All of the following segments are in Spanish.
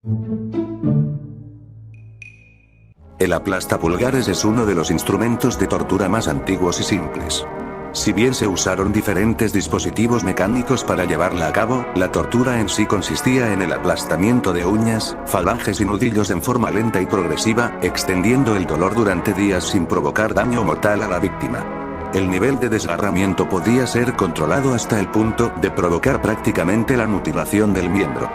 El aplastapulgares es uno de los instrumentos de tortura más antiguos y simples. Si bien se usaron diferentes dispositivos mecánicos para llevarla a cabo, la tortura en sí consistía en el aplastamiento de uñas, falanges y nudillos en forma lenta y progresiva, extendiendo el dolor durante días sin provocar daño mortal a la víctima. El nivel de desgarramiento podía ser controlado hasta el punto de provocar prácticamente la mutilación del miembro.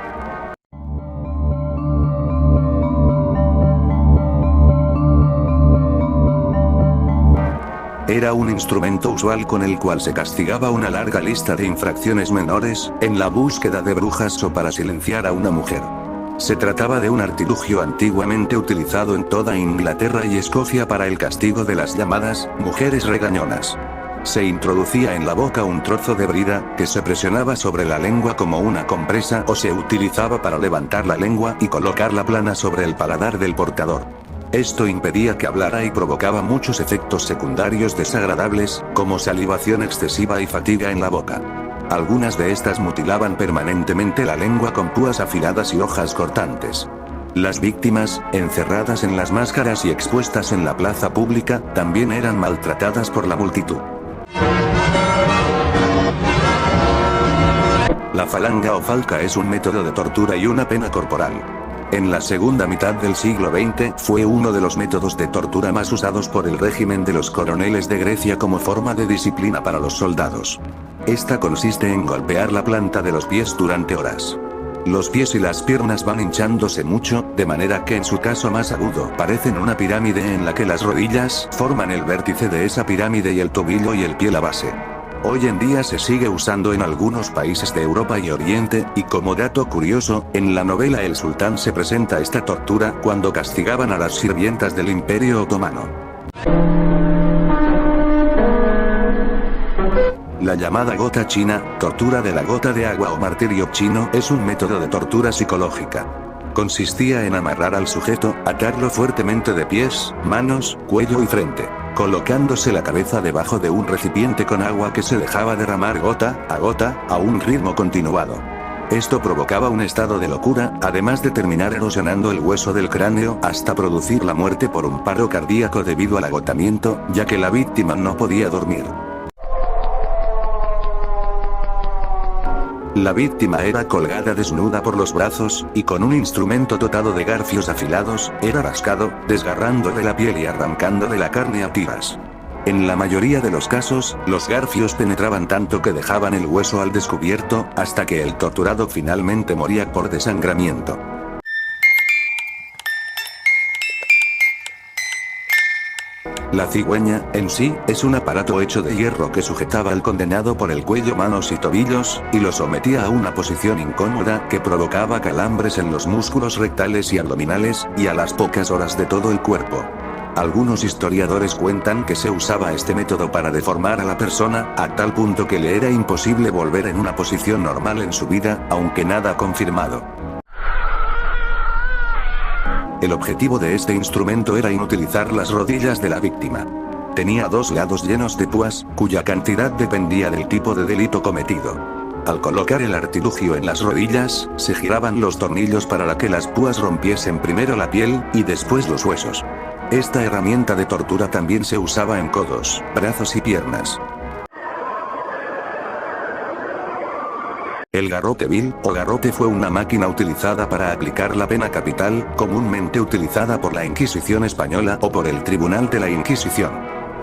Era un instrumento usual con el cual se castigaba una larga lista de infracciones menores, en la búsqueda de brujas o para silenciar a una mujer. Se trataba de un artilugio antiguamente utilizado en toda Inglaterra y Escocia para el castigo de las llamadas mujeres regañonas. Se introducía en la boca un trozo de brida, que se presionaba sobre la lengua como una compresa o se utilizaba para levantar la lengua y colocarla plana sobre el paladar del portador. Esto impedía que hablara y provocaba muchos efectos secundarios desagradables, como salivación excesiva y fatiga en la boca. Algunas de estas mutilaban permanentemente la lengua con púas afiladas y hojas cortantes. Las víctimas, encerradas en las máscaras y expuestas en la plaza pública, también eran maltratadas por la multitud. La falanga o falca es un método de tortura y una pena corporal. En la segunda mitad del siglo XX fue uno de los métodos de tortura más usados por el régimen de los coroneles de Grecia como forma de disciplina para los soldados. Esta consiste en golpear la planta de los pies durante horas. Los pies y las piernas van hinchándose mucho, de manera que en su caso más agudo parecen una pirámide en la que las rodillas forman el vértice de esa pirámide y el tobillo y el pie la base. Hoy en día se sigue usando en algunos países de Europa y Oriente, y como dato curioso, en la novela El Sultán se presenta esta tortura cuando castigaban a las sirvientas del Imperio Otomano. La llamada gota china, tortura de la gota de agua o martirio chino, es un método de tortura psicológica. Consistía en amarrar al sujeto, atarlo fuertemente de pies, manos, cuello y frente, colocándose la cabeza debajo de un recipiente con agua que se dejaba derramar gota, a un ritmo continuado. Esto provocaba un estado de locura, además de terminar erosionando el hueso del cráneo hasta producir la muerte por un paro cardíaco debido al agotamiento, ya que la víctima no podía dormir. La víctima era colgada desnuda por los brazos, y con un instrumento dotado de garfios afilados, era rascado, desgarrándole la piel y arrancándole la carne a tiras. En la mayoría de los casos, los garfios penetraban tanto que dejaban el hueso al descubierto, hasta que el torturado finalmente moría por desangramiento. La cigüeña, en sí, es un aparato hecho de hierro que sujetaba al condenado por el cuello, manos y tobillos, y lo sometía a una posición incómoda que provocaba calambres en los músculos rectales y abdominales, y a las pocas horas de todo el cuerpo. Algunos historiadores cuentan que se usaba este método para deformar a la persona, a tal punto que le era imposible volver en una posición normal en su vida, aunque nada confirmado. El objetivo de este instrumento era inutilizar las rodillas de la víctima. Tenía dos lados llenos de púas, cuya cantidad dependía del tipo de delito cometido. Al colocar el artilugio en las rodillas, se giraban los tornillos para que las púas rompiesen primero la piel, y después los huesos. Esta herramienta de tortura también se usaba en codos, brazos y piernas. El garrote vil, o garrote, fue una máquina utilizada para aplicar la pena capital, comúnmente utilizada por la Inquisición española o por el Tribunal de la Inquisición.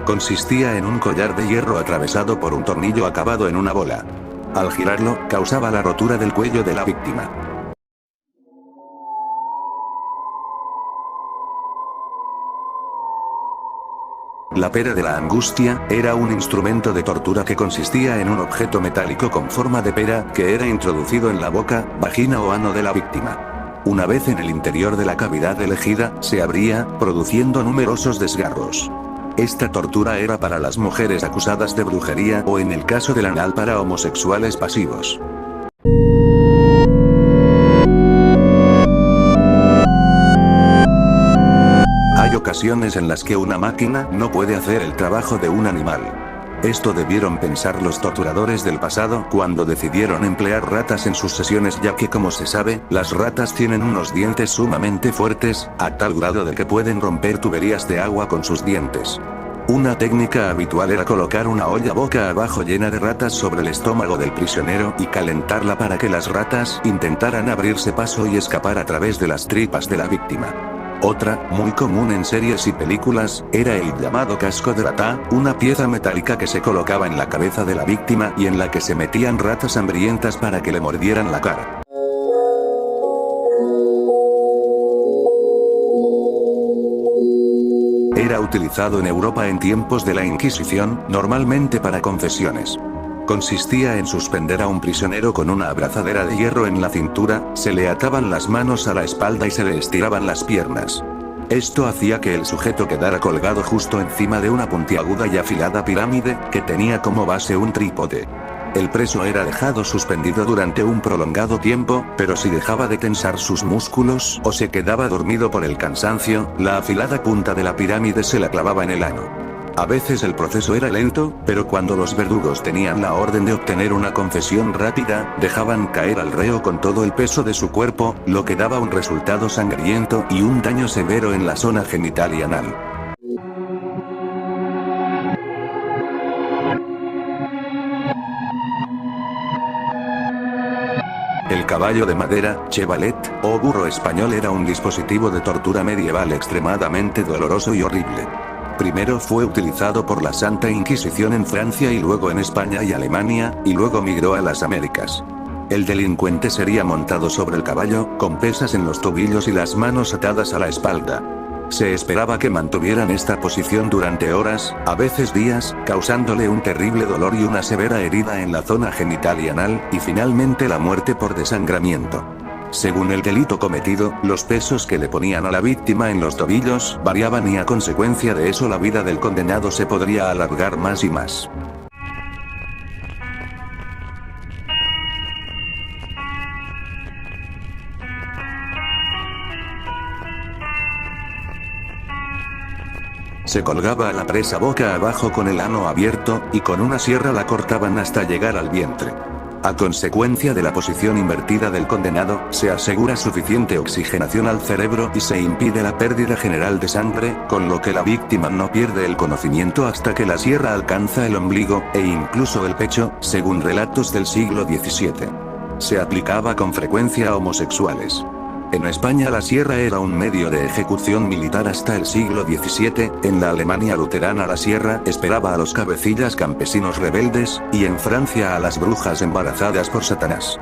Consistía en un collar de hierro atravesado por un tornillo acabado en una bola. Al girarlo, causaba la rotura del cuello de la víctima. La pera de la angustia era un instrumento de tortura que consistía en un objeto metálico con forma de pera que era introducido en la boca, vagina o ano de la víctima. Una vez en el interior de la cavidad elegida, se abría, produciendo numerosos desgarros. Esta tortura era para las mujeres acusadas de brujería o, en el caso del anal, para homosexuales pasivos. Hay ocasiones en las que una máquina no puede hacer el trabajo de un animal. Esto debieron pensar los torturadores del pasado cuando decidieron emplear ratas en sus sesiones, ya que, como se sabe, las ratas tienen unos dientes sumamente fuertes, a tal grado de que pueden romper tuberías de agua con sus dientes. Una técnica habitual era colocar una olla boca abajo llena de ratas sobre el estómago del prisionero y calentarla para que las ratas intentaran abrirse paso y escapar a través de las tripas de la víctima. Otra, muy común en series y películas, era el llamado casco de rata, una pieza metálica que se colocaba en la cabeza de la víctima y en la que se metían ratas hambrientas para que le mordieran la cara. Era utilizado en Europa en tiempos de la Inquisición, normalmente para confesiones. Consistía en suspender a un prisionero con una abrazadera de hierro en la cintura, se le ataban las manos a la espalda y se le estiraban las piernas. Esto hacía que el sujeto quedara colgado justo encima de una puntiaguda y afilada pirámide, que tenía como base un trípode. El preso era dejado suspendido durante un prolongado tiempo, pero si dejaba de tensar sus músculos o se quedaba dormido por el cansancio, la afilada punta de la pirámide se la clavaba en el ano. A veces el proceso era lento, pero cuando los verdugos tenían la orden de obtener una confesión rápida, dejaban caer al reo con todo el peso de su cuerpo, lo que daba un resultado sangriento y un daño severo en la zona genital y anal. El caballo de madera, chevalet, o burro español era un dispositivo de tortura medieval extremadamente doloroso y horrible. Primero fue utilizado por la Santa Inquisición en Francia y luego en España y Alemania, y luego migró a las Américas. El delincuente sería montado sobre el caballo, con pesas en los tobillos y las manos atadas a la espalda. Se esperaba que mantuvieran esta posición durante horas, a veces días, causándole un terrible dolor y una severa herida en la zona genital y anal, y finalmente la muerte por desangramiento. Según el delito cometido, los pesos que le ponían a la víctima en los tobillos variaban y a consecuencia de eso la vida del condenado se podría alargar más y más. Se colgaba a la presa boca abajo con el ano abierto, y con una sierra la cortaban hasta llegar al vientre. A consecuencia de la posición invertida del condenado, se asegura suficiente oxigenación al cerebro y se impide la pérdida general de sangre, con lo que la víctima no pierde el conocimiento hasta que la sierra alcanza el ombligo, e incluso el pecho, según relatos del siglo XVII. Se aplicaba con frecuencia a homosexuales. En España la sierra era un medio de ejecución militar hasta el siglo XVII, en la Alemania luterana la sierra esperaba a los cabecillas campesinos rebeldes, y en Francia a las brujas embarazadas por Satanás.